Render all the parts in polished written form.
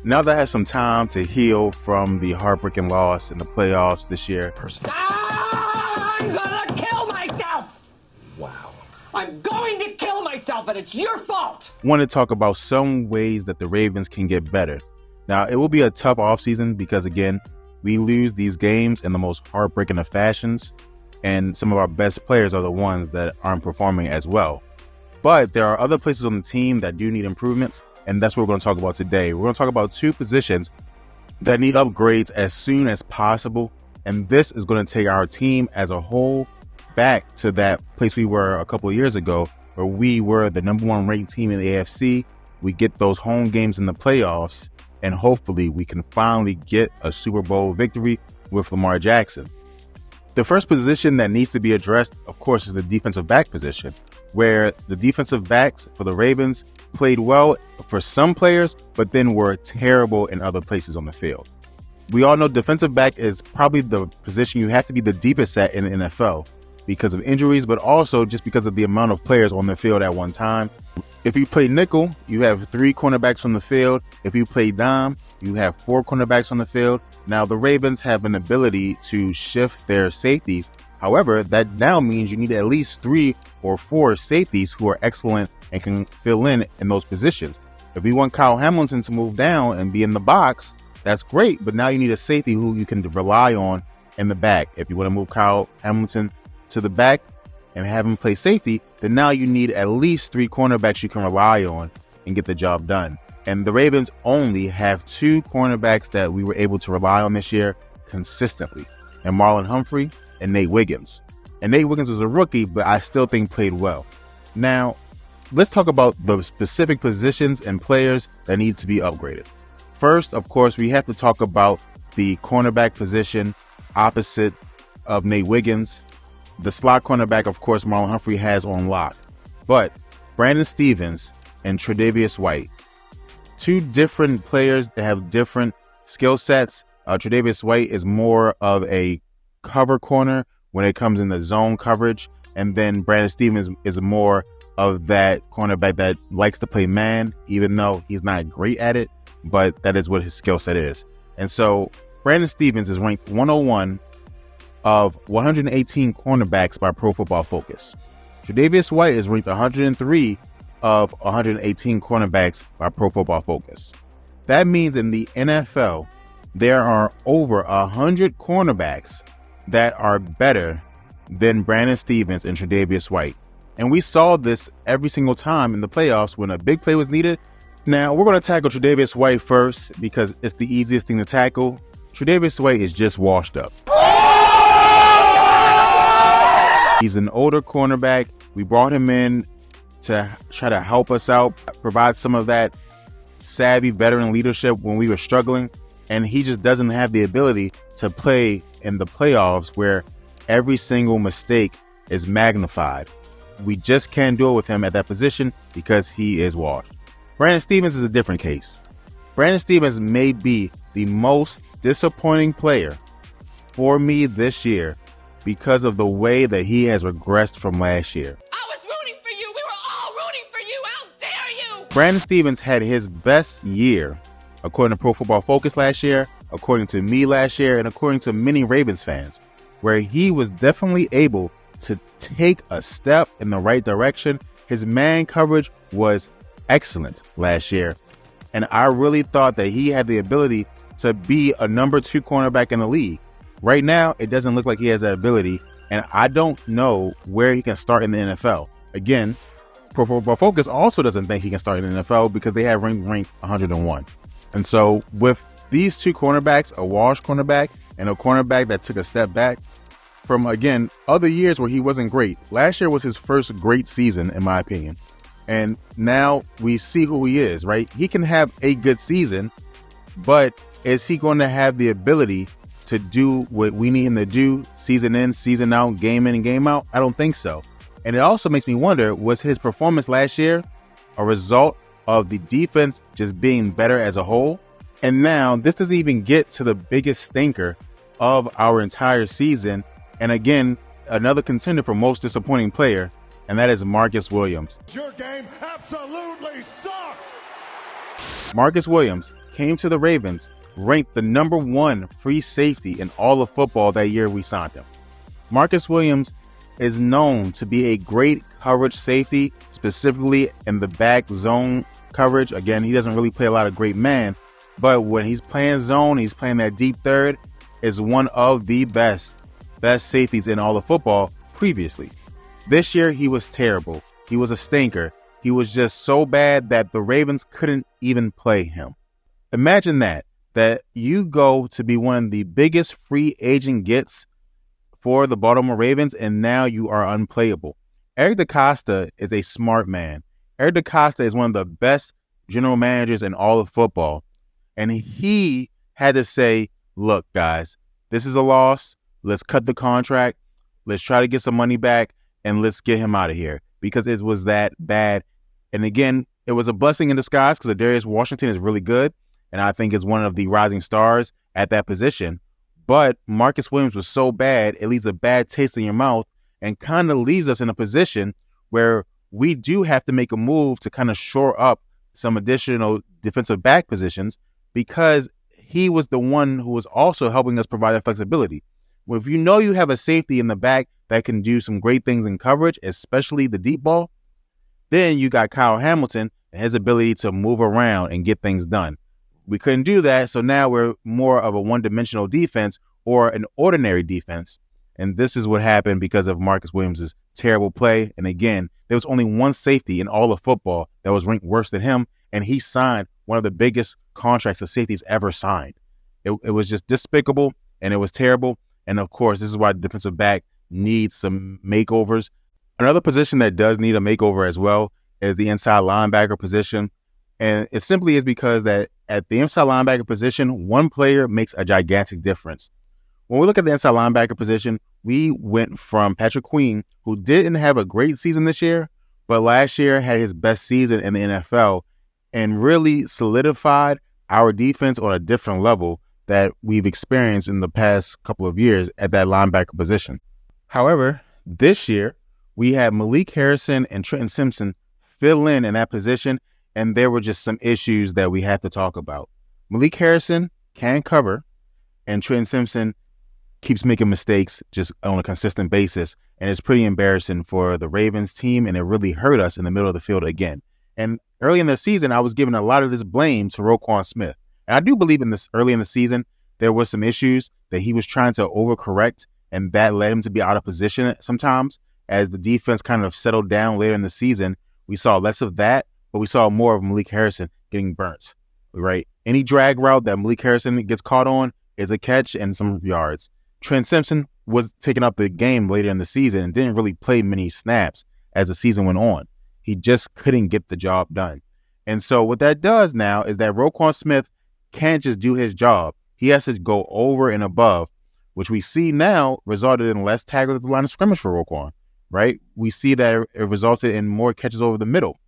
Now that I have some time to heal from the heartbreaking loss in the playoffs this year. I'm gonna kill myself! Wow. I'm going to kill myself, and it's your fault! I want to talk about some ways that the Ravens can get better. Now, it will be a tough offseason because, again, we lose these games in the most heartbreaking of fashions, and some of our best players are the ones that aren't performing as well. But there are other places on the team that do need improvements, and that's what we're going to talk about today. We're going to talk about two positions that need upgrades as soon as possible, and this is going to take our team as a whole back to that place we were a couple of years ago, where we were the #1 ranked team in the AFC. We get those home games in the playoffs, and hopefully we can finally get a Super Bowl victory with Lamar Jackson. The first position that needs to be addressed, of course, is the defensive back position, where the defensive backs for the Ravens played well for some players, but then were terrible in other places on the field. We all know defensive back is probably the position you have to be the deepest at in the NFL because of injuries, but also just because of the amount of players on the field at one time. If you play nickel, you have 3 cornerbacks on the field. If you play dime, you have 4 cornerbacks on the field. Now, the Ravens have an ability to shift their safeties. However, that now means you need at least 3 or 4 safeties who are excellent and can fill in those positions. If you want Kyle Hamilton to move down and be in the box, that's great, but now you need a safety who you can rely on in the back. If you want to move Kyle Hamilton to the back and have him play safety, then now you need at least 3 cornerbacks you can rely on and get the job done. And the Ravens only have 2 cornerbacks that we were able to rely on this year consistently, and Marlon Humphrey and Nate Wiggins. And Nate Wiggins was a rookie, but I still think played well. Now, let's talk about the specific positions and players that need to be upgraded. First, of course, we have to talk about the cornerback position opposite of Nate Wiggins. The slot cornerback, of course, Marlon Humphrey has on lock. But Brandon Stephens and Tre'Davious White, 2 different players that have different skill sets. Tre'Davious White is more of a cover corner when it comes in the zone coverage. And then Brandon Stephens is more of that cornerback that likes to play man, even though he's not great at it, but that is what his skill set is. And so Brandon Stephens is ranked 101 of 118 cornerbacks by Pro Football Focus. Tre'Davious White is ranked 103 of 118 cornerbacks by Pro Football Focus. That means in the NFL, there are over 100 cornerbacks that are better than Brandon Stephens and Tre'Davious White. And we saw this every single time in the playoffs when a big play was needed. Now, we're going to tackle Tre'Davious White first because it's the easiest thing to tackle. Tre'Davious White is just washed up. He's an older cornerback. We brought him in to try to help us out, provide some of that savvy veteran leadership when we were struggling. And he just doesn't have the ability to play in the playoffs where every single mistake is magnified. We just can't do it with him at that position because he is washed. Brandon Stephens is a different case. Brandon Stephens may be the most disappointing player for me this year because of the way that he has regressed from last year. I was rooting for you! We were all rooting for you! How dare you! Brandon Stephens had his best year, according to Pro Football Focus last year, according to me last year, and according to many Ravens fans, where he was definitely able to take a step in the right direction. His man coverage was excellent last year, and I really thought that he had the ability to be a number 2 cornerback in the league. Right now, it doesn't look like he has that ability, and I don't know where he can start in the NFL. Again, Pro Football Focus also doesn't think he can start in the NFL because they have ranked 101. And so with these 2 cornerbacks, a washed cornerback and a cornerback that took a step back from, again, other years where he wasn't great. Last year was his first great season, in my opinion. And now we see who he is, right? He can have a good season, but is he going to have the ability to do what we need him to do season in, season out, game in and game out? I don't think so. And it also makes me wonder, was his performance last year a result of the defense just being better as a whole? And now this doesn't even get to the biggest stinker of our entire season. And again, another contender for most disappointing player, and that is Marcus Williams. Your game absolutely sucks. Marcus Williams came to the Ravens, ranked the #1 free safety in all of football that year we signed him. Marcus Williams is known to be a great coverage safety, specifically in the back zone coverage. Again, he doesn't really play a lot of great man, but when he's playing zone, he's playing that deep third, is one of the best safeties in all of football previously. This year, he was terrible. He was a stinker. He was just so bad that the Ravens couldn't even play him. Imagine that you go to be one of the biggest free agent gets for the Baltimore Ravens, and now you are unplayable. Eric DeCosta is a smart man. Eric DeCosta is one of the best general managers in all of football. And he had to say, look, guys, this is a loss. Let's cut the contract. Let's try to get some money back, and let's get him out of here because it was that bad. And again, it was a blessing in disguise because Darius Washington is really good, and I think is one of the rising stars at that position. But Marcus Williams was so bad, it leaves a bad taste in your mouth and kind of leaves us in a position where we do have to make a move to kind of shore up some additional defensive back positions because he was the one who was also helping us provide that flexibility. Well, if you know you have a safety in the back that can do some great things in coverage, especially the deep ball, then you got Kyle Hamilton and his ability to move around and get things done. We couldn't do that, so now we're more of a one-dimensional defense or an ordinary defense. And this is what happened because of Marcus Williams' terrible play. And again, there was only one safety in all of football that was ranked worse than him, and he signed one of the biggest contracts a safety's ever signed. It was just despicable, and it was terrible. And of course, this is why the defensive back needs some makeovers. Another position that does need a makeover as well is the inside linebacker position. And it simply is because that at the inside linebacker position, one player makes a gigantic difference. When we look at the inside linebacker position, we went from Patrick Queen, who didn't have a great season this year, but last year had his best season in the NFL and really solidified our defense on a different level that we've experienced in the past couple of years at that linebacker position. However, this year, we had Malik Harrison and Trenton Simpson fill in that position, and there were just some issues that we had to talk about. Malik Harrison can cover, and Trenton Simpson keeps making mistakes just on a consistent basis, and it's pretty embarrassing for the Ravens team, and it really hurt us in the middle of the field again. And early in the season, I was giving a lot of this blame to Roquan Smith. And I do believe in this early in the season, there were some issues that he was trying to overcorrect, and that led him to be out of position sometimes. As the defense kind of settled down later in the season, we saw less of that, but we saw more of Malik Harrison getting burnt, right? Any drag route that Malik Harrison gets caught on is a catch and some yards. Trent Simpson was taking up the game later in the season and didn't really play many snaps as the season went on. He just couldn't get the job done. And so what that does now is that Roquan Smith can't just do his job. He has to go over and above, which we see now resulted in less tackles at the line of scrimmage for Roquan, right? We see that it resulted in more catches over the middle.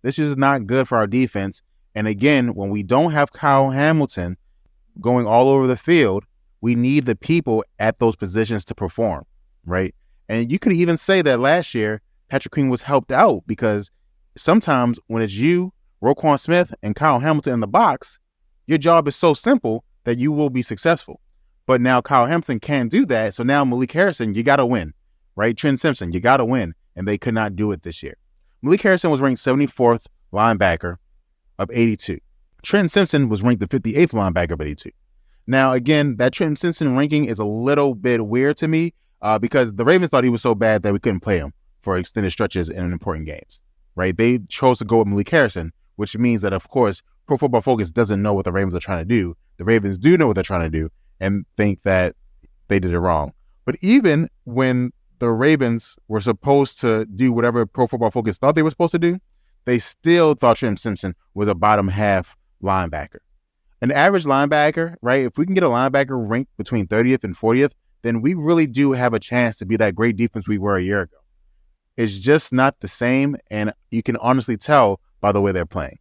This is not good for our defense. And again, when we don't have Kyle Hamilton going all over the field, we need the people at those positions to perform, right? And you could even say that last year, Patrick Queen was helped out because sometimes when it's you, Roquan Smith, and Kyle Hamilton in the box, your job is so simple that you will be successful. But now Kyle Hamilton can't do that. So now Malik Harrison, you got to win, right? Trent Simpson, you got to win. And they could not do it this year. Malik Harrison was ranked 74th linebacker of 82. Trent Simpson was ranked the 58th linebacker of 82. Now, again, that Trent Simpson ranking is a little bit weird to me because the Ravens thought he was so bad that we couldn't play him for extended stretches in important games, right? They chose to go with Malik Harrison, which means that, of course, Pro Football Focus doesn't know what the Ravens are trying to do. The Ravens do know what they're trying to do and think that they did it wrong. But even when the Ravens were supposed to do whatever Pro Football Focus thought they were supposed to do, they still thought Trent Simpson was a bottom half linebacker. An average linebacker, right? If we can get a linebacker ranked between 30th and 40th, then we really do have a chance to be that great defense we were a year ago. It's just not the same, and you can honestly tell by the way they're playing.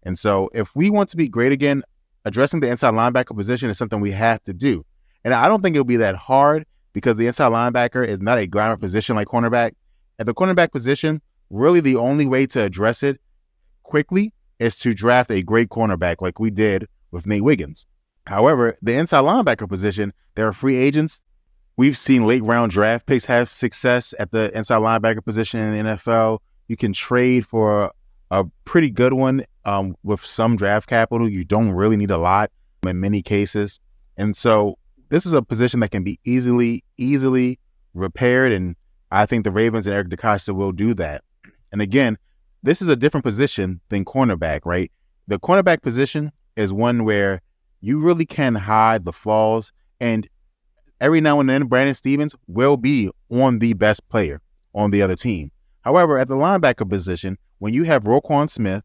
And so if we want to be great again, addressing the inside linebacker position is something we have to do. And I don't think it'll be that hard because the inside linebacker is not a glamour position like cornerback. At the cornerback position, really the only way to address it quickly is to draft a great cornerback like we did with Nate Wiggins. However, the inside linebacker position, there are free agents. We've seen late round draft picks have success at the inside linebacker position in the NFL. You can trade for a pretty good one with some draft capital. You don't really need a lot in many cases. And so this is a position that can be easily repaired. And I think the Ravens and Eric DeCosta will do that. And again, this is a different position than cornerback, right? The cornerback position is one where you really can hide the flaws. And every now and then, Brandon Stephens will be on the best player on the other team. However, at the linebacker position, when you have Roquan Smith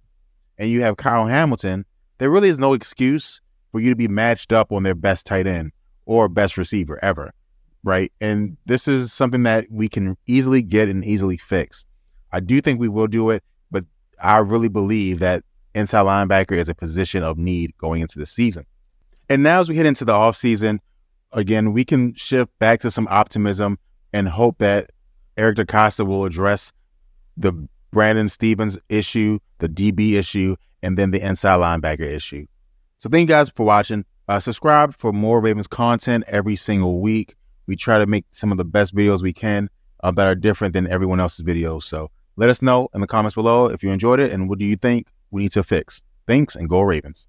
and you have Kyle Hamilton, there really is no excuse for you to be matched up on their best tight end or best receiver ever, right? And this is something that we can easily get and easily fix. I do think we will do it, but I really believe that inside linebacker is a position of need going into the season. And now as we head into the offseason, again, we can shift back to some optimism and hope that Eric DeCosta will address the Brandon Stephens issue, the DB issue, and then the inside linebacker issue. So thank you guys for watching. Subscribe for more Ravens content every single week. We try to make some of the best videos we can that are different than everyone else's videos. So let us know in the comments below if you enjoyed it and what do you think we need to fix. Thanks, and go Ravens.